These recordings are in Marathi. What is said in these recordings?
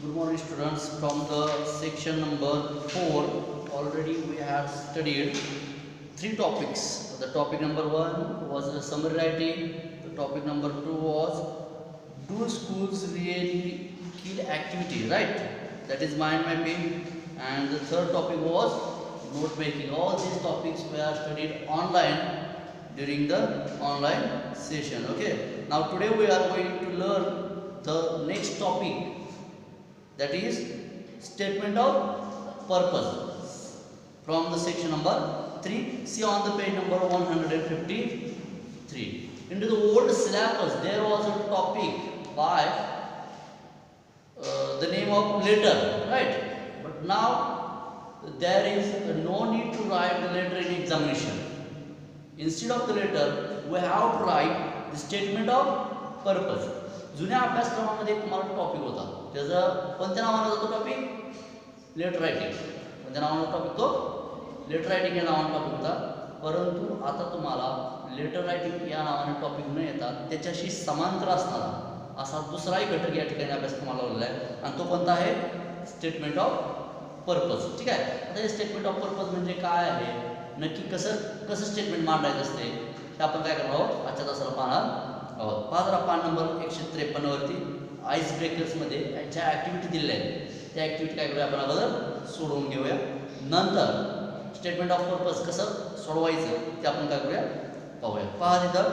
Good morning students. From the section number 4 already we have studied three topics. The topic number 1 was the summary writing. The topic number 2 was do schools really kill activity, right? That is mind mapping. And the third topic was note making. All these topics were studied online during the online session. Okay, now today we are going to learn the next topic, that is statement of purpose from the section number 3. See on the page number 153. Into the old syllabus there was a topic by the name of letter, right? But now there is no need to write the letter in examination. Instead of the letter we have to write the statement of purpose. जुन्या अभ्यासक्रमामध्ये तुम्हाला टॉपिक होता, त्याचं कोणत्या नावाने होता तो टॉपिक? Letter writing. कोणत्या नावाने टॉपिक? तो लेटर रायटिंग या नावाने टॉपिक होता. परंतु आता तुम्हाला लेटर रायटिंग या नावाने टॉपिक न येता त्याच्याशी समांतर असणारा असा दुसराही घटक या ठिकाणी अभ्यासक्रमाला लावलेला आहे आणि तो कोणता आहे? Statement of purpose. ठीक आहे. आता हे स्टेटमेंट ऑफ पर्पज म्हणजे काय आहे, नक्की कसं स्टेटमेंट मांडायचं असते हे आपण काय करणार आहोत आजच्या तासाला पाहणार आहोत. पहा जरा पान नंबर 153 वरती आईस ब्रेकर्समध्ये ज्या ॲक्टिव्हिटी दिलेल्या आहेत त्या ॲक्टिव्हिटी काय करूया आपण अगोदर सोडवून घेऊया. नंतर स्टेटमेंट ऑफ पर्पज कसं सोडवायचं ते आपण काय करूया पाहूया. पहा तिथं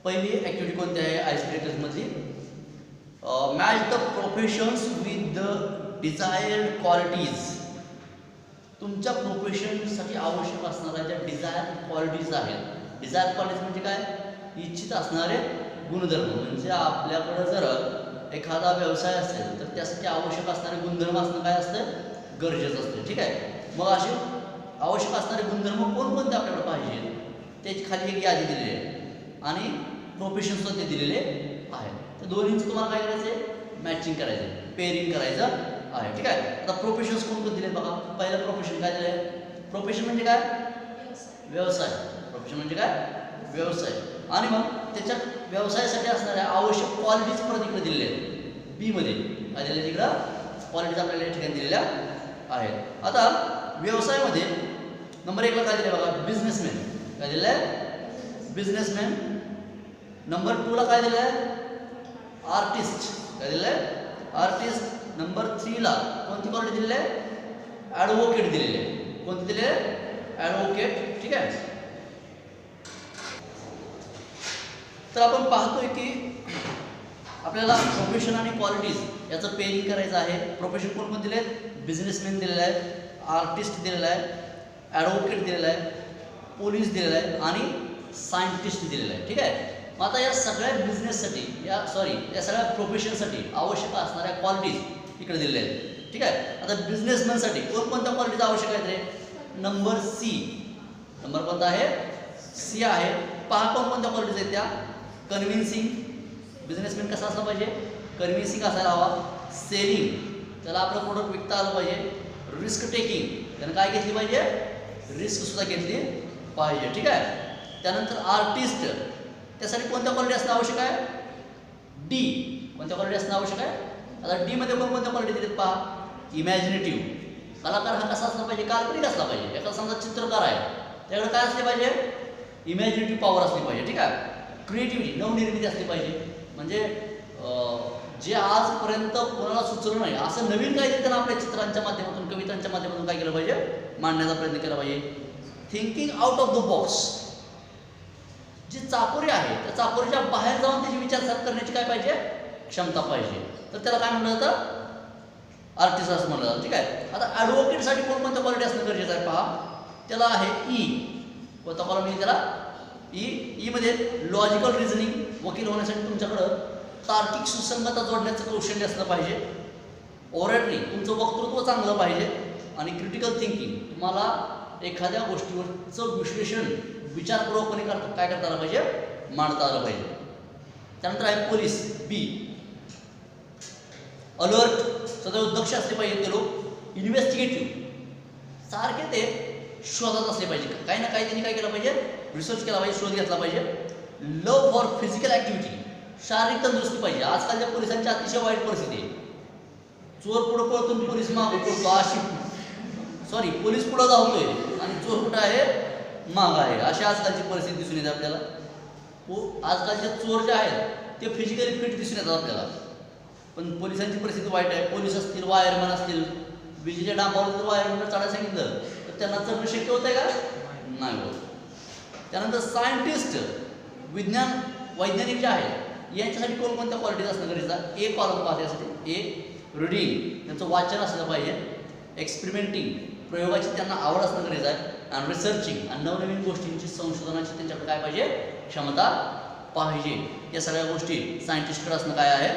पहिली ॲक्टिव्हिटी कोणती आहे आईस ब्रेकर्समधली? Match the professions with the desired qualities. तुमच्या प्रोफेशनसाठी आवश्यक असणाऱ्या ज्या डिझायर क्वालिटीज आहेत. डिझायर क्वालिटीज म्हणजे काय? इच्छित असणारे गुणधर्म. म्हणजे आपल्याकडं जर एखादा व्यवसाय असेल तर त्यासाठी आवश्यक असणारे गुणधर्म असणं काय असतं? गरजेचं असतं. ठीक आहे. मग असे आवश्यक असणारे गुणधर्म कोणकोणते आपल्याकडे पाहिजे त्याची खाली एक यादी दिलेली आहे आणि प्रोफेशनसुद्धा ते दिलेले आहे. तर दोन्हींचं तुम्हाला काय करायचं आहे? मॅचिंग करायचं आहे, पेअरिंग करायचं आहे. ठीक आहे. आता प्रोफेशन्स कोणकोणते दिले बघा. पहिलं प्रोफेशन काय दिलं आहे? प्रोफेशन म्हणजे काय? व्यवसाय. प्रोफेशन म्हणजे काय? व्यवसाय. आणि मग त्याच्या व्यवसायासाठी असणाऱ्या आवश्यक क्वालिटीज परत इकडे दिलेल्या आहेत. बी मध्ये काय दिलेल्या तिकडं क्वालिटीज आपल्याला या ठिकाणी दिलेल्या आहेत. आता व्यवसायामध्ये नंबर 1 ला काय दिलं बघा? बिझनेसमॅन. काय दिलं आहे? बिझनेसमॅन. नंबर 2 ला काय दिलं आहे? आर्टिस्ट. काय दिलं आहे? आर्टिस्ट. नंबर 3 ला कोणती क्वालिटी दिलेली आहे? ॲडव्होकेट दिलेली आहे. कोणती दिलेली आहे? ॲडव्होकेट. ठीक आहे. तर आपण पाहतोय की आपल्याला प्रोफेशन आणि क्वालिटीज याचं पेअरिंग करायचं आहे. प्रोफेशन कोण दिले आहेत? बिझनेसमॅन दिलेला आहे, आर्टिस्ट दिलेला आहे, ॲडव्होकेट दिलेला आहे, पोलीस दिलेला आहे आणि सायंटिस्ट दिलेला आहे. ठीक आहे. मग आता या सगळ्या बिझनेससाठी या सगळ्या प्रोफेशनसाठी आवश्यक असणाऱ्या क्वालिटीज इकडे दिलेल्या आहेत. ठीक आहे. आता बिझनेसमॅनसाठी कोणकोणत्या क्वालिटीज आवश्यक आहेत रे? Number C. नंबर कोणता आहे? सी आहे. पहा कोणकोणत्या क्वालिटीज आहेत त्या? कन्व्हिन्सिंग. बिझनेसमॅन कसा असला पाहिजे? कन्व्हिन्सिंग असायला हवा. सेलिंग, त्याला आपलं प्रोडक्ट विकता आलं पाहिजे. रिस्क टेकिंग, त्यानं काय घेतली पाहिजे? रिस्क सुद्धा घेतली पाहिजे. ठीक आहे. त्यानंतर आर्टिस्ट, त्यासाठी कोणत्या क्वालिटी असणं आवश्यक आहे? डी. कोणत्या क्वालिटी असणं आवश्यक आहे? आता डी मध्ये कोणकोणत्या क्वालिटी दिलेत पहा. इमॅजिनेटिव्ह, कलाकार हा कसा असला पाहिजे? काल्पनिक असला पाहिजे. एखादा समजा चित्रकार आहे त्याकडे काय असले पाहिजे? इमॅजिनेटिव्ह पॉवर असली पाहिजे. ठीक आहे. क्रिएटिव्हिटी, नवनिर्मिती असली पाहिजे. म्हणजे जे आजपर्यंत कोणाला सुचलं नाही असं नवीन काहीतरी त्यांना आपल्या चित्रांच्या माध्यमातून, कवितांच्या माध्यमातून काय केलं पाहिजे? मांडण्याचा प्रयत्न केला पाहिजे. Thinking out of the box. जी चाकोरी आहे त्या चाकोरीच्या बाहेर जाऊन त्याची विचार करण्याची काय पाहिजे? क्षमता पाहिजे. तर त्याला काय म्हणलं जातं? आर्टिस्ट असं म्हणलं जातं. ठीक आहे. आता ॲडव्होकेटसाठी कोणकोणत्या क्वालिटी असणं गरजेचं आहे पहा. त्याला आहे ई. कोणता कॉलम आहे त्याला? ई. ई मध्ये लॉजिकल रिझनिंग. वकील होण्यासाठी तुमच्याकडं तार्किक सुसंगता जोडण्याचं कौशल्य असलं पाहिजे. ओरॅटरी, तुमचं वक्तृत्व चांगलं पाहिजे. आणि क्रिटिकल थिंकिंग, तुम्हाला एखाद्या गोष्टीवरचं विश्लेषण विचारपूर्वकपणे काय करता आलं पाहिजे? मांडता आलं पाहिजे. त्यानंतर आहे पोलीस, बी. अलर्ट, सदैव दक्ष असले पाहिजे ते लोक. इन्व्हेस्टिगेटिव्ह, सारखे ते शोधात असले पाहिजे. काही ना काही त्यांनी काय केलं पाहिजे? रिसर्च केला पाहिजे, शोध घेतला पाहिजे. लव फॉर फिजिकल ॲक्टिव्हिटी, शारीरिक तंदुरुस्ती पाहिजे. आजकालच्या पोलिसांची अतिशय वाईट परिस्थिती आहे. चोर पुढं पळतो आणि पोलीस मागं पळतो अशी, सॉरी पोलीस पुढं धावतोय आणि चोर कुठं आहे, मागं आहे, अशी आजकालची परिस्थिती दिसून येते आपल्याला. आजकालचे चोर जे आहेत ते फिजिकली फिट दिसून येतात आपल्याला, पण पोलिसांची परिस्थिती वाईट आहे. पोलीस असतील, वायरमॅन असतील, विजेच्या डांबावर जर वायरमॅनला चढायला सांगितलं तर त्यांना चढणं शक्य होतं का, नाही होत. त्यानंतर सायंटिस्ट, वैज्ञानिक जे आहेत यांच्यासाठी कोणकोणत्या क्वालिटीज असणं गरजेचं आहे. ए कॉलम पाहते यासाठी, ए रीडिंग, त्यांचं वाचन असलं पाहिजे. एक्सपेरिमेंटिंग, प्रयोगाची त्यांना आवड असणं गरजेचं आहे. आणि रिसर्चिंग, आणि नवनवीन गोष्टींची संशोधनाची त्यांच्याकडे काय पाहिजे, क्षमता पाहिजे. या सगळ्या गोष्टी सायंटिस्टकडे असणं काय आहे,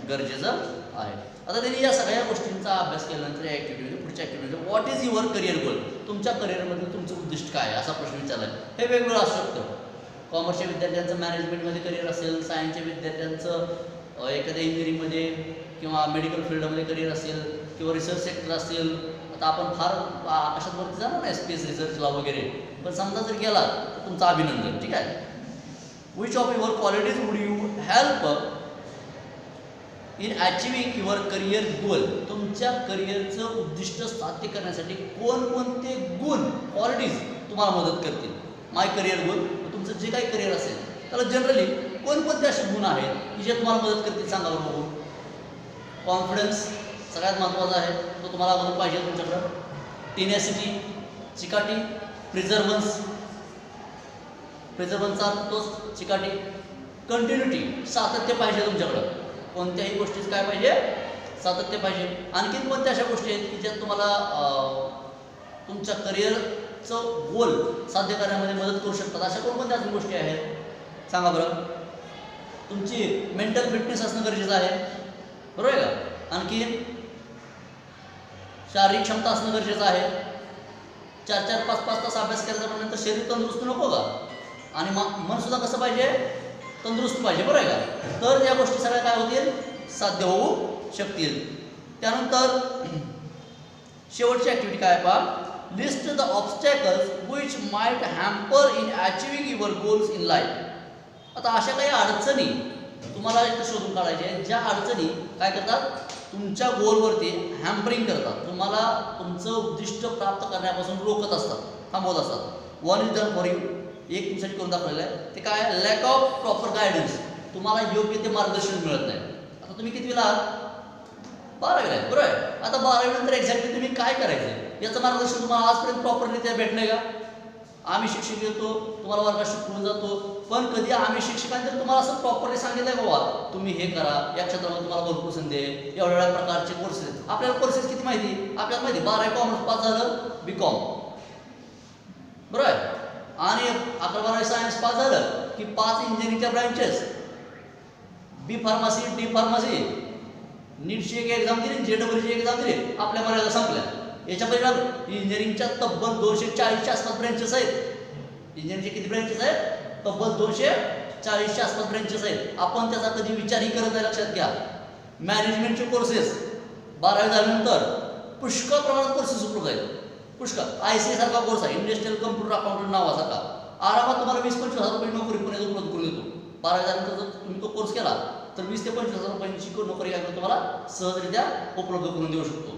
गरजेचं आहे. आता त्यांनी या सगळ्या गोष्टींचा अभ्यास केल्यानंतर या ॲक्टिव्हिटीमध्ये पुढच्या ॲक्टिव्हिटीमध्ये what is your career goal, तुमच्या करिअरमधलं तुमचं उद्दिष्ट काय आहे असा प्रश्न विचारला आहे. हे वेगवेगळं असू शकतं. कॉमर्सच्या विद्यार्थ्यांचं मॅनेजमेंटमध्ये करिअर असेल, सायन्सच्या विद्यार्थ्यांचं एखाद्या इंजिनिअरिंगमध्ये किंवा मेडिकल फील्डमध्ये करिअर असेल, किंवा रिसर्च सेक्टर असेल. आता आपण फार अशाच जाणार नाही स्पेस रिसर्चला वगैरे, पण समजा जर गेला तर तुमचं अभिनंदन. ठीक आहे. Which of your qualities would you help in achieving your career goal, तुमच्या करिअरचं उद्दिष्ट साध्य करण्यासाठी कोणकोणते गुण, क्वालिटीज तुम्हाला मदत करतील. माय करिअर गोल, तुमचं जे काही करिअर असेल त्याला जनरली कोणकोणते असे गुण आहेत की जे तुम्हाला मदत करतील, सांगा बरोबर. कॉन्फिडन्स सगळ्यात महत्त्वाचा आहे, तो तुम्हाला अगोदर पाहिजे तुमच्याकडं. टेनॅसिटी, चिकाटी. प्रिझर्वन्सचा तोच चिकाटी. कंटिन्युटी, सातत्य पाहिजे तुमच्याकडं. कोणत्याही गोष्टीचं काय पाहिजे, सातत्य पाहिजे. आणखीन कोणत्या अशा गोष्टी आहेत की ज्या तुम्हाला तुमच्या करिअरचं गोल साध्य करण्यामध्ये मदत करू शकतात, अशा कोणकोणत्या अजून गोष्टी आहेत, सांगा बरं. तुमची मेंटल फिटनेस असणं गरजेचं आहे, बरोबर आहे का. आणखीन शारीरिक क्षमता असणं गरजेचं आहे. 4-4, 5-5 तास अभ्यास करायचा म्हटल्यानंतर शरीर तंदुरुस्त नको का, आणि मनसुद्धा कसं पाहिजे, तंदुरुस्त पाहिजे, बरोबर आहे का. तर या गोष्टी सगळ्या काय होतील, साध्य होऊ शकतील. त्यानंतर शेवटची ॲक्टिव्हिटी काय आहे पहा. List the obstacles which might hamper in achieving your goals in life. आता अशा काही अडचणी तुम्हाला इथं शोधून काढायच्या आहेत, ज्या अडचणी काय करतात, तुमच्या गोलवरती हॅम्परिंग करतात, तुम्हाला तुमचं उद्दिष्ट प्राप्त करण्यापासून रोखत असतात, थांबवत असतात. One is done for you, एक तुमच्यासाठी करून दाखवलेलं आहे. ते काय, लॅक ऑफ प्रॉपर गायडन्स, तुम्हाला योग्य ते मार्गदर्शन मिळत नाही. आता तुम्ही कितवीला आहात, 12वीला आहे, बरोबर आहे. आता 12वी नंतर एक्झॅक्टली तुम्ही काय करायचं याचं मार्गदर्शन तुम्हाला आजपर्यंत प्रॉपररित्या भेटलंय का. आम्ही शिक्षक येतो, तुम्हाला वर्गात शिकवून जातो, पण कधी आम्ही शिक्षकांनी जर तुम्हाला असं प्रॉपरली सांगितलंय बाबा तुम्ही हे करा, या क्षेत्रामध्ये तुम्हाला भरपूर संधी आहे, एवढ्या प्रकारचे कोर्सेस. आपल्याला कोर्सेस किती माहिती, आपल्याला माहिती 12वी कॉमर्स पास झालं, BCom, बरोबर आहे. आणि 11-12 सायन्स पास झालं की 5 इंजिनिअरिंगच्या branches, B pharmacy, D pharmacy, नीटची एक एक्झाम दिली, JEEची एक्झाम दिली, आपल्या मर्यादा संपल्या. याच्या परिणाम इंजिनिअरिंगच्या तब्बल 240च्या आसपास ब्रँचेस आहेत. इंजिनिअरिंगचे किती ब्रँचेस आहेत, तब्बल 240च्या आसपास ब्रँचेस आहेत. आपण त्याचा कधी विचारही करत नाही, लक्षात घ्या. मॅनेजमेंटचे कोर्सेस 12वी झाल्यानंतर पुष्कळ प्रमाणात कोर्सेस उपलब्ध आहेत, पुष्कळ. ICA सारखा कोर्स आहे, इंडस्ट्रियल कम्प्युटर अकाउंटंट नावासारखा, आरामात तुम्हाला 20-25 हजार रुपये नोकरी पुण्यात उपलब्ध करून देतो. 12वी झाल्यानंतर जर तुम्ही तो कोर्स केला तर 20 ते 25 हजार रुपयांची नोकरी तुम्हाला सहजरित्या उपलब्ध करून देऊ शकतो.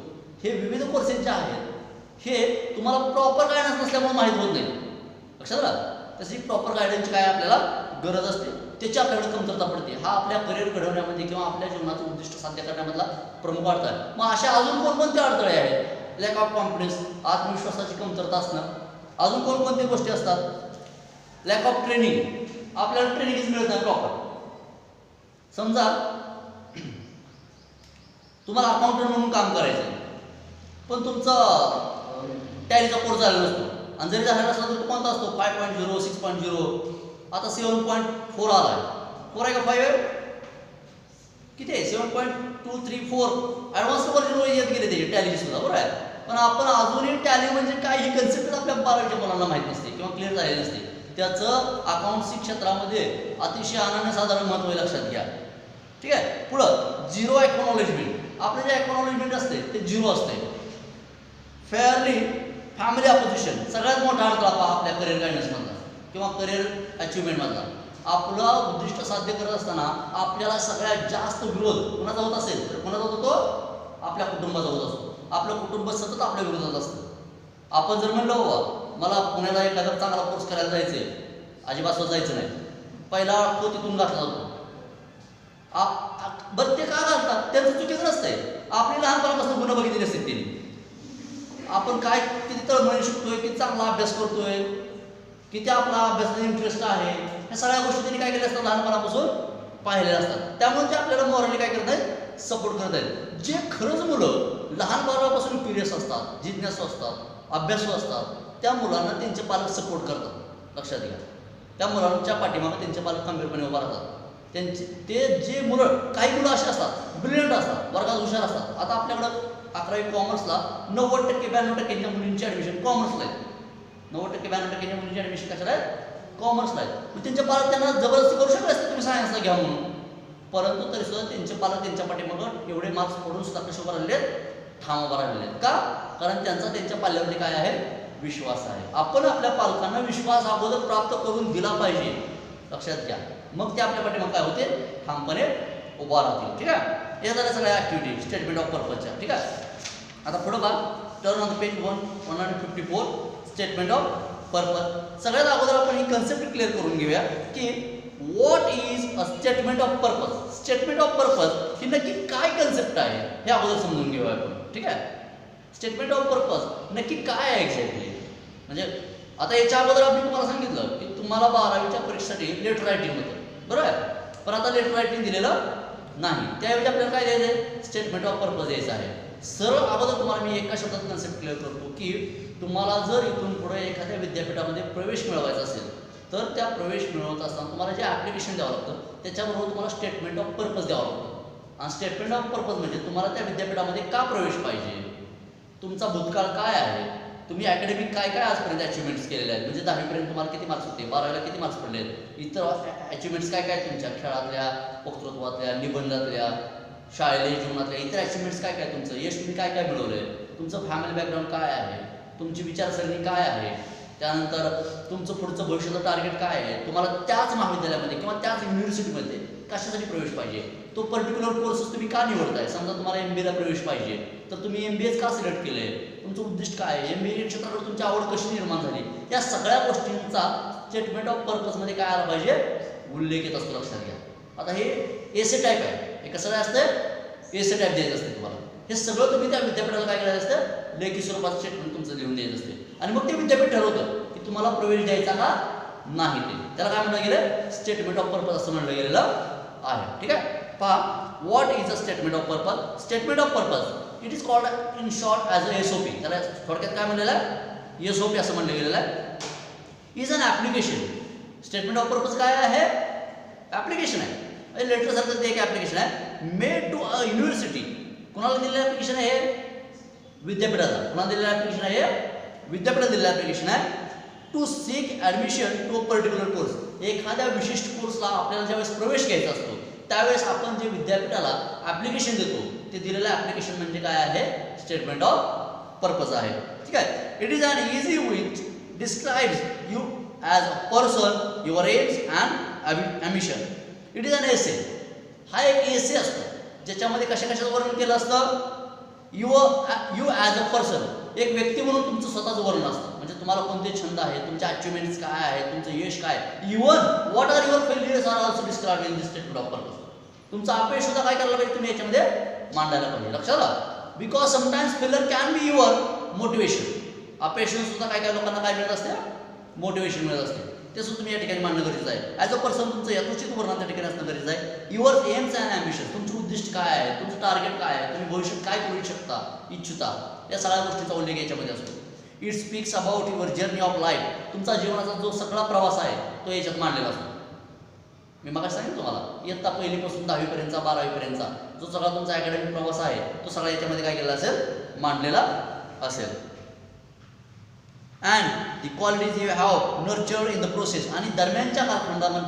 हे विविध कोर्सेस जे आहेत हे तुम्हाला प्रॉपर गायडन्स नसल्यामुळे माहीत होत नाही, लक्षात राहा. तशी प्रॉपर गायडन्सची काय आपल्याला गरज असते, त्याची आपल्याकडे कमतरता पडते. हा आपल्या करिअर घडवण्यामध्ये किंवा आपल्या जीवनाचं उद्दिष्ट साध्य करण्यामधला प्रमुख अडथळा आहे. मग अशा अजून कोणकोणते अडथळे आहेत, लॅक ऑफ कॉन्फिडन्स, आत्मविश्वासाची कमतरता असणं. अजून कोणकोणत्या गोष्टी असतात, लॅक ऑफ ट्रेनिंग, आपल्याला ट्रेनिंगच मिळत नाही प्रॉपर. समजा तुम्हाला अकाउंटंट म्हणून काम करायचं आहे, पण तुमचा टॅलीचा कोर्स झालेला नसतो, आणि जरी झालेला असला तर तो कोणता असतो, 5.0, 6.0, आता 7.4 आला आहे. 4 आहे का 5 आहे, किती आहे, 7.2, 3, 4 ॲडव्हान्स वर्जन येत गेले त्याचे टॅलीचे सुद्धा, बरोबर आहे. पण आपण अजूनही टॅली म्हणजे काय ही कन्सेप्टच आपल्या 12वीच्या मुलांना माहीत नसते किंवा क्लिअर झालेली नसते. त्याचं अकाउंटसी क्षेत्रामध्ये अतिशय अनन्यसाधारण महत्त्व आहे, लक्षात घ्या. ठीक आहे. पुढं झिरो एक्नॉलेजमेंट, आपलं जे एक्नॉलेजमेंट असते ते झिरो असते. फेअरली फॅमिली अपोजिशन, सगळ्यात मोठा अडथळा पहा आपल्या करिअर गायडन्समधला किंवा करिअर अचिव्हमेंटमधला. आपलं उद्दिष्ट साध्य करत असताना आपल्याला सगळ्यात जास्त विरोध कोणाचा होत असेल तर कोणाचा होतो, तो आपल्या कुटुंबाचा होत असतो. आपलं कुटुंब सतत आपल्या विरोधात असतं. आपण जर म्हणलं बाबा मला पुण्याला एखादा चांगला कोर्स करायला जायचं आहे, अजिबात जायचं नाही, पहिला तो तिथून घातला जातो. बरं ते का घालतात? त्यांचं चुकीचं नसतंय. आपली लहानपणापासून गुन्हा बघितलेली असते त्यांनी. आपण काय किती तळमळी शिकतोय, किती चांगला अभ्यास करतोय, किती आपला अभ्यासाचा इंटरेस्ट आहे, ह्या सगळ्या गोष्टी त्यांनी काय केल्या असतात लहानपणापासून पाहिलेल्या असतात. त्यामुळे ते आपल्याला मॉरली काय करत आहेत, सपोर्ट करत आहेत. जे खरंच मुलं लहानपणापासून क्युरियस असतात, जिज्ञासू असतात, अभ्यासू असतात, त्या मुलांना त्यांचे पालक सपोर्ट करतात. लक्षात घ्या, त्या मुलांच्या पाठीमागे त्यांचे पालक खंबीरपणे उभा राहतात. ते जे मुलं, काही मुलं असे असतात ब्रिलियंट असतात, वर्गात हुशार असतात. आता आपल्याकडं 11वी कॉमर्सला 90% 92% मुलींची ॲडमिशन कॉमर्सला आहे. 90% 92% मुलींची ॲडमिशन कशाला आहे, कॉमर्सला आहे. मग त्यांचे पालक त्यांना जबरदस्ती करू शकले असते तुम्ही सायन्सला घ्या म्हणून, परंतु तरीसुद्धा त्यांचे पालक त्यांच्या पाठीमागं एवढे मार्क्स पडून सुद्धा कसे उभं राहिलेत, ठाम उभं राहिलेले आहेत. का? कारण त्यांचा त्यांच्या पाल्यावरती काय आहे, विश्वास आहे. आपण आपल्या पालकांना विश्वास अगोदर प्राप्त करून दिला पाहिजे. लक्षात घ्या, मग ते आपल्या पाठीमागे काय होते, ठामपणे उभा राहतील. ठीक आहे, हे झाल्या सगळ्या ॲक्टिव्हिटी स्टेटमेंट ऑफ पर्पजच्या. ठीक आहे, आता पुढं बघा, turn on the page 154 statement of purpose. सगळ्यात अगोदर आपण ही कन्सेप्ट क्लिअर करून घेऊया की what is a statement of purpose. Statement of purpose ही नक्की काय कन्सेप्ट आहे हे अगोदर समजून घेऊया आपण. ठीक आहे, स्टेटमेंट ऑफ पर्पज नक्की काय आहे एक्झॅक्टली. म्हणजे आता याच्या अगोदर आम्ही तुम्हाला सांगितलं की तुम्हाला 12वीच्या परीक्षेसाठी लेटर रायटिंग होतं, बरोबर आहे. पण आता लेटर रायटिंग दिलेलं नाही, त्याऐवजी आपल्याला काय द्यायचं आहे, स्टेटमेंट ऑफ पर्पज द्यायचं आहे. सरळ अगोदर तुम्हाला मी एका शब्दात कन्सेप्ट क्लिअर करतो की तुम्हाला जर इथून पुढे एखाद्या विद्यापीठामध्ये प्रवेश मिळवायचा असेल तर त्या प्रवेश मिळवत असताना तुम्हाला जे ॲप्लिकेशन द्यावं लागतं त्याच्याबरोबर तुम्हाला स्टेटमेंट ऑफ पर्पज द्यावं लागतं. आणि स्टेटमेंट ऑफ पर्पज म्हणजे तुम्हाला त्या विद्यापीठामध्ये का प्रवेश पाहिजे, तुमचा भूतकाळ काय आहे, तुम्ही अकॅडमिक काय काय आजपर्यंत अचिव्हमेंट्स केलेले आहेत, म्हणजे 10वीपर्यंत तुम्हाला किती मार्क्स होते, 12वीला किती मार्क्स पडले आहेत, इतर अचिव्हमेंट्स काय काय तुमच्या खेळातल्या, वक्तृत्वातल्या, निबंधातल्या, शाळेच्या जीवनातल्या इतर अचिव्हमेंट्स काय काय, तुमचं यश तुम्ही काय काय मिळवलं आहे, तुमचं फॅमिली बॅकग्राऊंड काय आहे, तुमची विचारसरणी काय आहे, त्यानंतर तुमचं पुढचं भविष्याचं टार्गेट काय आहे, तुम्हाला त्याच महाविद्यालयामध्ये किंवा त्याच युनिव्हर्सिटीमध्ये कशासाठी प्रवेश पाहिजे, तो पर्टिक्युलर कोर्सेस तुम्ही का निवडताय. समजा तुम्हाला MBAला प्रवेश पाहिजे तर तुम्ही MBAच का सिलेक्ट केलं आहे, तुमचं उद्दिष्ट काय आहे, MBA क्षेत्रावर तुमची आवड कशी निर्माण झाली, या सगळ्या गोष्टींचा स्टेटमेंट ऑफ पर्पजमध्ये काय आला पाहिजे, उल्लेख येत असतो. लक्षात घ्या, आता हे एसे टाईप आहे, हे कसं काय असतं, एसे टाईप द्यायचं असते तुम्हाला. हे सगळं तुम्ही त्या विद्यापीठाला काय करायचं असतं, लेखी स्वरूपात स्टेटमेंट तुमचं लिहून द्यायचं असते. आणि मग ते विद्यापीठ ठरवतं की तुम्हाला प्रवेश द्यायचा का नाही, ते त्याला काय म्हणलं गेलं, स्टेटमेंट ऑफ पर्पज असं म्हणलं गेलेलं आहे. ठीक आहे, पहा, what is a statement of purpose. Statement of purpose it is called in short as a SOP. त्याला थोडक्यात काय म्हणलेलं आहे, SOP असं म्हणलं गेलेलं आहे. Is an application. Statement of purpose काय आहे, ॲप्लिकेशन आहे. लेटर सारखं ते एक ॲप्लिकेशन आहे मेड टू अ युनिव्हर्सिटी. कोणाला दिलेलं ॲप्लिकेशन आहे, विद्यापीठाला. कोणाला दिलेलं ॲप्लिकेशन आहे, विद्यापीठाला दिलेलं ॲप्लिकेशन आहे to seek admission to a particular course. एखाद्या विशिष्ट कोर्सला आपल्याला ज्यावेळेस प्रवेश घ्यायचा असतो त्यावेळेस आपण जे विद्यापीठाला ॲप्लिकेशन देतो ते दिलेलं ॲप्लिकेशन म्हणजे काय आहे, स्टेटमेंट ऑफ पर्पज आहे. ठीक आहे, it is an easy which describes you as a person, your aims and ambition. It is an essay. हा एक एसे असतो ज्याच्यामध्ये कशाचं वर्णन केलं असतं, यू ॲज अ पर्सन, एक व्यक्ती म्हणून तुमचं स्वतःचं वर्णन असतं. म्हणजे तुम्हाला कोणते छंद आहे, तुमचे अचिव्हमेंट्स काय आहे, तुमचं यश काय, even what are your failures are also described in this statement of purpose. तुमचं अपयश सुद्धा काय करायला पाहिजे, तुम्ही याच्यामध्ये मांडायला पाहिजे. लक्षात आलं, because sometimes failure can be your motivation. अपयश सुद्धा काय काय लोकांना काय मिळत असते, मोटिवेशन मिळत असते. ते सुद्धा तुम्ही या ठिकाणी मांडणं गरजेचं आहे. ॲज अ पर्सन तुमचं यथोचित वर्णन त्या ठिकाणी असणं गरजेचं आहे. युअर एम्स अँड ॲम्बिशन, तुमचं उद्दिष्ट काय आहे, तुमचं टार्गेट काय आहे, तुम्ही भविष्यात काय करू शकता, इच्छिता, या सगळ्या गोष्टीचा उल्लेख याच्यामध्ये असतो. It speaks about your journey of life. तुमचा जीवनाचा जो सगळा प्रवास आहे तो याच्यात मांडलेला असतो. मी मग सांगितलं तुम्हाला, इयत्ता पहिलीपासून 10वीपर्यंतचा 12वीपर्यंतचा जो सगळा तुमचा अकॅडमिक प्रवास आहे तो सगळा याच्यामध्ये काय केलेला असेल, मांडलेला असेल. And the qualities you have nurtured in the process. आणि दरम्यानच्या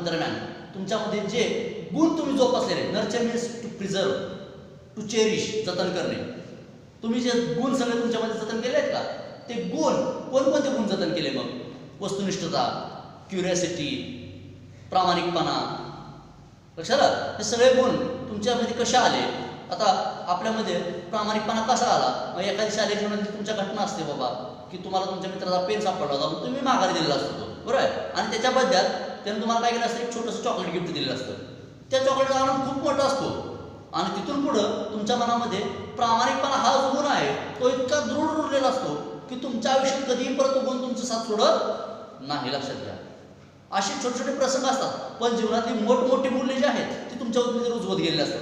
दरम्यान तुमच्यामध्ये जे गुण तुम्ही जोपासलेले, nurture means to preserve, to cherish, जतन करणे. तुम्ही जे गुण सगळे तुमच्यामध्ये जतन केले आहेत का, ते गुण कोणकोणते गुण जतन केले, मग वस्तुनिष्ठता, क्युरियोसिटी, प्रामाणिकपणा, लक्षात, हे सगळे गुण तुमच्यामध्ये कसे आले, आता आपल्यामध्ये प्रामाणिकपणा कसा आला? मग एखादी शालेय जीवनातली तुमच्या घटना असते बाबा, की तुम्हाला तुमच्या मित्राचा पेन सापडला होता, मग तुम्ही माघारी दिलेला असतो, बरोबर आहे, आणि त्याच्या बदल्यात त्याने तुम्हाला काय केलं असतं, एक छोटंसं चॉकलेट गिफ्ट दिलेलं असतं. त्या चॉकलेटचा आनंद खूप मोठा असतो आणि तिथून पुढं तुमच्या मनामध्ये प्रामाणिकपणा हा जो गुण आहे तो इतका दृढ रुजलेला असतो की तुमच्या आयुष्यात कधीही परत तो गुण तुमचं साथ सोडत नाही. लक्षात घ्या, असे छोटे छोटे प्रसंग असतात, पण जीवनातली मोठमोठी मूल्ये जी आहेत ती तुमच्या उद्देश रुजवत गेलेली असतात.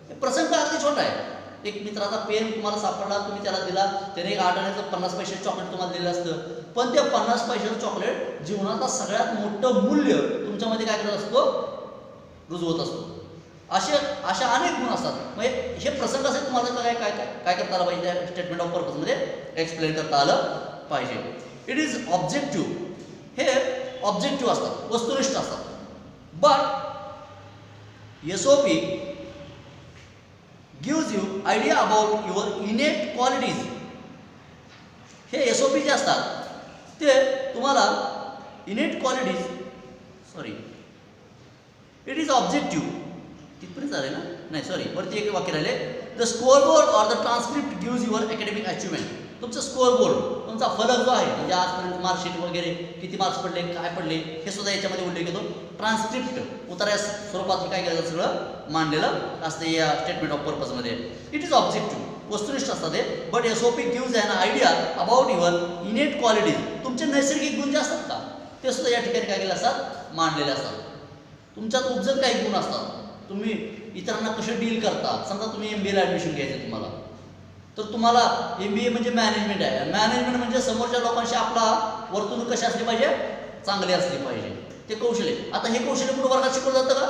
हे प्रसंग अगदी छोटा आहे. एक मित्राचा पेन तुम्हाला सापडला, तुम्ही त्याला दिला, त्याने एक 8 आण्याचं 50 पैशाचं चॉकलेट तुम्हाला दिलेलं असतं, पण त्या 50 पैशाचं चॉकलेट जीवनाचा सगळ्यात मोठं मूल्य तुमच्यामध्ये काय करत असतो, रुजवत असतो. अशा अनेक गुण असतात. म्हणजे हे प्रसंग असे तुम्हाला काय काय काय करता आलं पाहिजे, त्या स्टेटमेंट ऑफ पर्पजमध्ये एक्सप्लेन करता आलं पाहिजे. इट इज ऑब्जेक्टिव्ह, हे ऑब्जेक्टिव्ह असतात, वस्तुनिष्ठ असतात. But SOP gives you idea about your innate qualities. हे SOP जे असतात ते तुम्हाला innate qualities, it is objective, तिथपर्यंत झाले ना, नाही सॉरी, वरती एक वाक्य राहिले. The score board or the transcript gives your academic achievement. तुमचं स्कोअर बोर्ड, तुमचा फलक जो आहे, म्हणजे आजपर्यंत मार्कशीट वगैरे किती मार्क्स पडले, काय पडले, हे सुद्धा याच्यामध्ये उल्लेख येतो. ट्रान्सक्रिप्ट उतार्या स्वरूपात काय केलं सगळं मांडलेलं असतं या स्टेटमेंट ऑफ पर्पजमध्ये. इट इज ऑब्जेक्टिव्ह, वस्तुनिष्ठ असतात ते. But SOP gives an idea about your innate qualities. तुमचे नैसर्गिक गुण जे असतात का, ते सुद्धा या ठिकाणी काय केले असतात, मांडलेले असतात. तुमच्यात उपजत काही गुण असतात. तुम्ही इतरांना कसे डील करता. समजा तुम्ही MBA ला ॲडमिशन घ्यायचं तुम्हाला, तर तुम्हाला MBA म्हणजे मॅनेजमेंट आहे. मॅनेजमेंट म्हणजे समोरच्या लोकांशी आपला वर्तणूक कशी असली पाहिजे, चांगली असली पाहिजे, ते कौशल्य. आता हे कौशल्य कुठं वर्गात शिकवलं जातं का?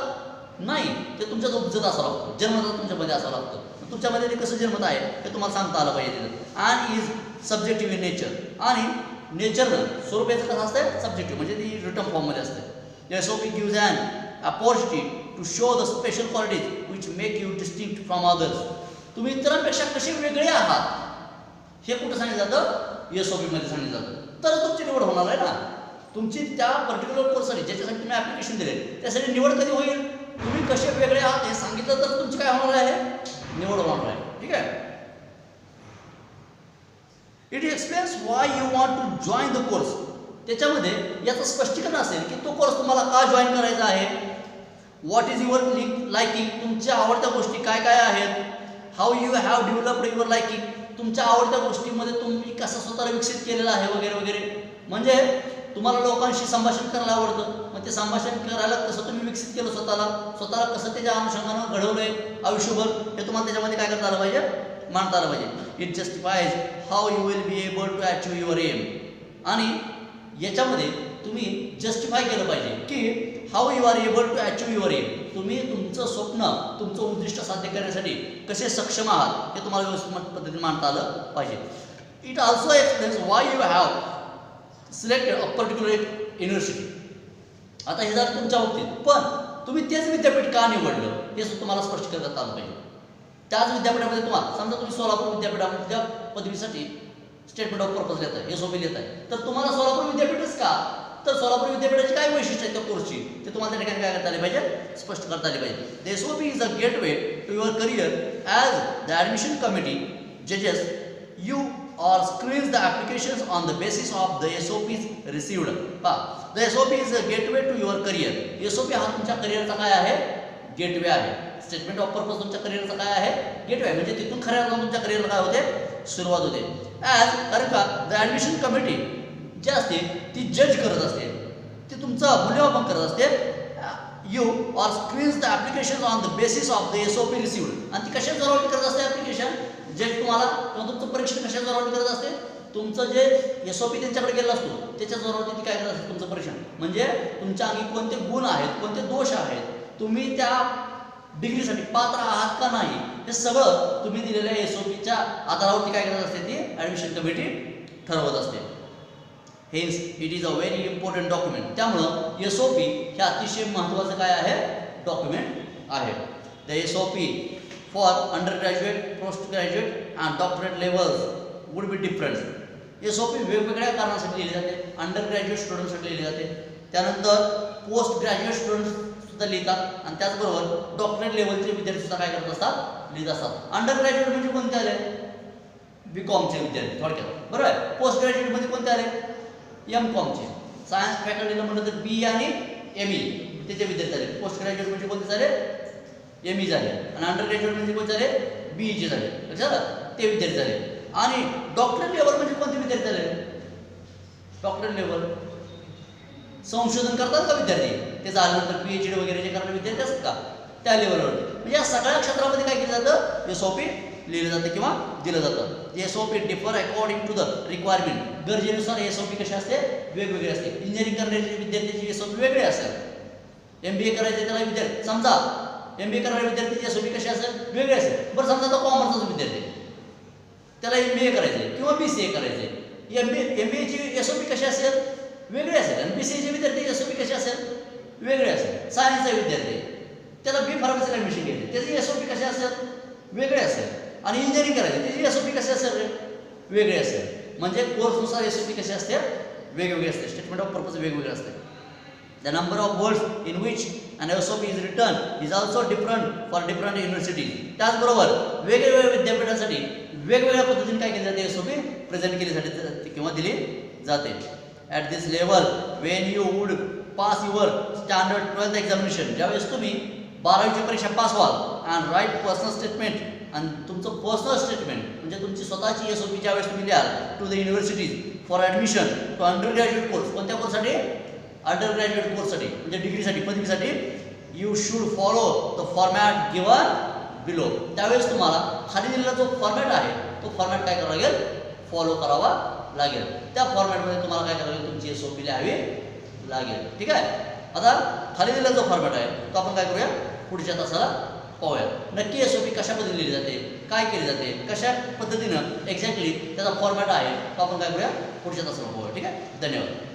नाही, ते तुमच्यात उपजत असावं लागतं, जन्मत तुमच्यामध्ये असावं लागतं. तुमच्यामध्ये ते कसं जन्मत आहे हे तुम्हाला सांगता आलं पाहिजे तिथं. आणि इज सब्जेक्टिव्ह इन नेचर, आणि नेचरनं स्वरूप याचं कसं असतं, सब्जेक्टिव्ह, म्हणजे ती रिटर्न फॉर्ममध्ये असते. SOP gives an opportunity to show the special qualities which make you distinct from others. तुम्ही इतरांपेक्षा कसे वेगळे आहात हे कुठं सांगितलं जातं, SOP मध्ये सांगितलं जातं. तर तुमची निवड होणार आहे ना. तुमची त्या पर्टिक्युलर कोर्ससाठी ज्याच्यासाठी तुम्ही ॲप्लिकेशन दिले त्यासाठी निवड कधी होईल, तुम्ही कसे वेगळे आहात हे सांगितलं तर तुमची काय होणार आहे, निवड होणार आहे. ठीक आहे. It explains why you want to join the course. त्याच्यामध्ये याचं स्पष्टीकरण असेल की तो कोर्स तुम्हाला का जॉईन करायचा आहे. व्हॉट इज युअर लायकिंग, तुमच्या आवडत्या गोष्टी काय काय आहेत. How you have developed your liking, तुमच्या आवडत्या गोष्टीमध्ये तुम्ही कसं स्वतःला विकसित केलेलं आहे वगैरे वगैरे. म्हणजे तुम्हाला लोकांशी संभाषण करायला आवडतं, मग ते संभाषण करायला कसं तुम्ही विकसित केलं स्वतःला कसं त्याच्या अनुषंगानं घडवलंय आयुष्यभर, हे तुम्हाला त्याच्यामध्ये काय करता आलं पाहिजे, मांडता आलं पाहिजे. It justifies how you will be able to achieve your aim. आणि याच्यामध्ये तुम्ही जस्टिफाय केलं पाहिजे की how you are able to achieve your aim. तुम्ही तुमचं स्वप्न, तुमचं उद्दिष्ट साध्य करण्यासाठी कसे सक्षम आहात हे तुम्हाला व्यवस्थित पद्धतीने मांडता आलं पाहिजे. It also explains why you have selected a particular university. आता हे झालं तुमच्या बाबतीत, पण तुम्ही तेच विद्यापीठ का निवडलं हे तुम्हाला स्पष्ट करता आलं पाहिजे. त्याच विद्यापीठामध्ये तुम्हाला समजा तुम्ही सोलापूर विद्यापीठामध्ये पदवीसाठी स्टेटमेंट ऑफ पर्पज लिहित आहे, SOP लिहित आहे, तर तुम्हाला सोलापूर विद्यापीठच का, तर सोलापूर विद्यापीठाची काय वैशिष्ट्य आहेत त्या कोर्सची ते तुम्हाला त्या ठिकाणी काय करता आले पाहिजे, स्पष्ट करता आले पाहिजे. The SOP is a gateway to your career as the admission committee जजेस you or screens the applications on the basis of the SOPs received. The SOP is a gateway to your career. SOP हा तुमच्या करिअरचा काय आहे, गेटवे आहे. स्टेटमेंट ऑफ पर्पज तुमच्या करिअरचा काय आहे, गेटवे आहे. म्हणजे तिथून खऱ्या अर्थानं तुमच्या करिअरला काय होते, सुरुवात होते. ॲज कारण का द ॲडमिशन कमिटी जी असते ती जज करत असते, ती तुमचं मूल्यमापन करत असते. You or screens the application on the basis of the SOP received. आणि ती कशा जोरावरती करत असते ॲप्लिकेशन, जे तुम्हाला किंवा तुमचं परीक्षण कशा जोरावरती करत असते, तुमचं जे SOP त्यांच्याकडे गेला असतो त्याच्या जोरावरती ती काय करत असते, तुमचं परीक्षण. म्हणजे तुमच्या अंगी कोणते गुण आहेत, कोणते दोष आहेत, तुम्ही त्या डिग्रीसाठी पात्र आहात का नाही, हे सगळं तुम्ही दिलेल्या SOPच्या आधारावरती काय करत असते, ती ॲडमिशन कमिटी ठरवत असते. Hence it is a very important document. त्यामुळं SOP हे अतिशय महत्त्वाचं काय आहे, डॉक्युमेंट आहे. The SOP for undergraduate, postgraduate and doctorate levels would be different. SOP वेगवेगळ्या कारणासाठी लिहिली जाते. अंडर ग्रॅज्युएट स्टुडंटसाठी लिहिली जाते, त्यानंतर पोस्ट ग्रॅज्युएट सुद्धा लिहितात आणि त्याचबरोबर डॉक्टरेट लेवलचे विद्यार्थी सुद्धा काय करत असतात, लिहित असतात. अंडर ग्रॅज्युएट म्हणजे कोणते आले, बीकॉमचे विद्यार्थी थोडक्यात, बरोबर आहे. पोस्ट ग्रॅज्युएट मध्ये कोणते आले, एमकॉमचे. सायन्स फॅकल्टीला म्हटलं तर बी आणि एमई त्याचे विद्यार्थी झाले. पोस्ट ग्रॅज्युएट म्हणजे कोणते झाले, एमई झाले. आणि अंडर ग्रॅज्युएट म्हणजे कोणते झाले, बीईचे झाले. लक्षात, ते विद्यार्थी झाले. आणि डॉक्टरेट लेवल म्हणजे कोणते विद्यार्थी झाले, डॉक्टरेट लेवल संशोधन करतात का विद्यार्थी, ते झाल्यानंतर पीएचडी वगैरे जे करणारे विद्यार्थी असतात का, त्या लेवलवरती. म्हणजे या सगळ्या क्षेत्रामध्ये काय केलं जातं, एसओपी लिहिलं जातं किंवा दिलं जातं. SOP differ according to the requirement. गरजेनुसार एसओपी कशी असते, वेगवेगळी असते. इंजिनिअरिंग करणाऱ्या विद्यार्थ्यांची एसओपी वेगळी असेल. एमबीए करायचे त्याला विद्यार्थी, समजा एमबीए करणाऱ्या विद्यार्थ्यांची एसओपी कशी असेल, वेगळी असेल. बरं समजा तो कॉमर्सचा विद्यार्थी, त्याला एमबीए करायचे किंवा बीसीए करायचे, एमबीएची एसओपी कशी असेल, वेगळी असेल. आणि बीसीएचे विद्यार्थी एसओपी कशी असेल, वेगळी असेल. सायन्सचा विद्यार्थी, त्याला बी फार्मसीला ॲडमिशन घ्यायचे, त्याची एसओपी कशी असेल, वेगळी असेल. आणि इंजिनिअरिंग करायची, त्याची एसओपी कशी असेल, वेगळी असेल. म्हणजे कोर्सनुसार एसओपी कशी असते, वेगवेगळी असते. स्टेटमेंट ऑफ पर्पज वेगवेगळे असते. The number of words in which an SOP is written is also different for different universities. त्याचबरोबर वेगवेगळ्या विद्यापीठांसाठी वेगवेगळ्या पद्धतीने काय केली जाते, एसओपी प्रेझेंट केली जाते किंवा दिली जाते. At this level when you would pass your standard 12th examination, ज्यावेळेस तुम्ही 12वीची परीक्षा पास व्हाल अँड राईट पर्सनल स्टेटमेंट, आणि तुमचं पर्सनल स्टेटमेंट म्हणजे तुमची स्वतःची एसओपी ज्यावेळेस तुम्ही लिहाल to the universities for admission to undergraduate course. कोणत्या कोर्ससाठी, अंडर ग्रॅज्युएट कोर्ससाठी म्हणजे डिग्रीसाठी, पदवीसाठी. You should follow the format given below. त्यावेळेस तुम्हाला खाली दिलेला जो फॉर्मॅट आहे तो फॉर्मॅट काय करावा लागेल, फॉलो करावा लागेल. त्या फॉर्मॅटमध्ये तुम्हाला काय करावं लागेल, तुमची एसओपी लिहावी लागेल. ठीक आहे. आता खाली दिलेला जो फॉर्मॅट आहे तो आपण काय करूया, पुढच्या तासाला पाहूया. नक्की एसओपी कशा पद्धतीने लिहिली जाते, काय केली जाते, कशा पद्धतीनं एक्झॅक्टली त्याचा फॉर्मॅट आहे तो आपण काय करूया, पुढच्या तासाला पाहूया. ठीक आहे. धन्यवाद.